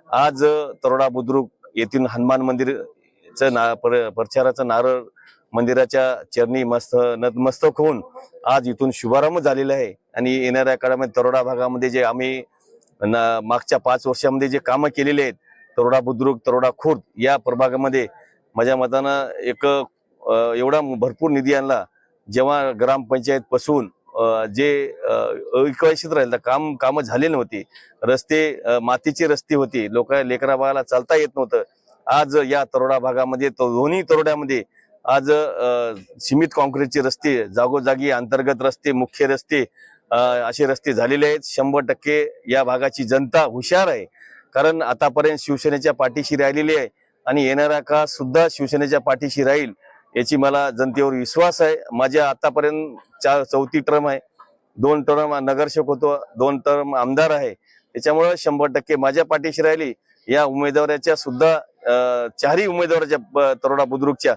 आज तरोडा बुद्रुक येथील हनुमान मंदिरचं प्रचाराचं नारळ मंदिराच्या चरणी नतमस्तक होऊन आज इथून शुभारंभ झालेला आहे। आणि येणाऱ्या काळामध्ये तरोडा भागामध्ये जे आम्ही मागच्या 5 वर्षामध्ये जे कामं केलेले आहेत, तरोडा बुद्रुक तरोडा खुर्द या प्रभागामध्ये माझ्या मतानं एक एवढा भरपूर निधी आणला। जेव्हा ग्रामपंचायत पासून जे अविकसित राहिलं काम झाले नव्हते, रस्ते मातीचे रस्ते होते, लेकरा बाळाला चालता येत नव्हतं। आज या तरोडा भागामध्ये दोन्ही तरोड्यामध्ये आज सीमित काँक्रीटचे रस्ते, जागोजागी अंतर्गत रस्ते, मुख्य रस्ते असे रस्ते झालेले आहेत। 100% या भागाची जनता हुशार आहे, कारण आतापर्यंत शिवसेनेच्या पाठीशी राहिलेली आहे आणि येणारा काळ सुद्धा शिवसेनेच्या पाठीशी राहील याची मला जनतेवर विश्वास आहे। माझ्या आतापर्यंत 4थी टर्म आहे, 2 टर्म नगरसेवक होतो, 2 टर्म आमदार आहे, त्याच्यामुळे 100% माझ्या पाठीशी राहिली। या उमेदवाराच्या सुद्धा 4ही उमेदवाराच्या तरोडा बुद्रुकच्या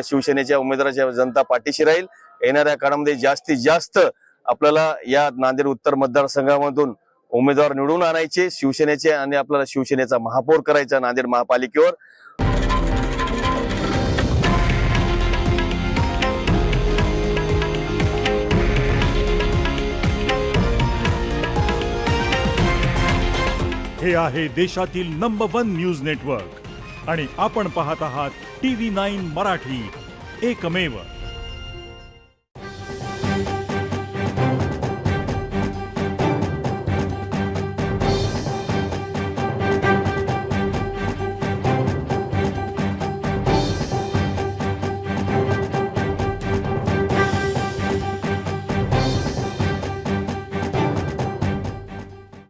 शिवसेनेच्या उमेदवाराच्या जनता पाठीशी राहील। येणाऱ्या काळामध्ये जास्तीत जास्त आपल्याला या नांदेड उत्तर मतदारसंघामधून उमेदवार निवडून आणायचे शिवसेनेचे आणि आपल्याला शिवसेनेचा महापौर करायचा नांदेड महापालिकेवर। हे आहे देशातील नंबर 1 न्यूज नेटवर्क आणि आपण पाहत आहात TV9 मराठी, एकमेव।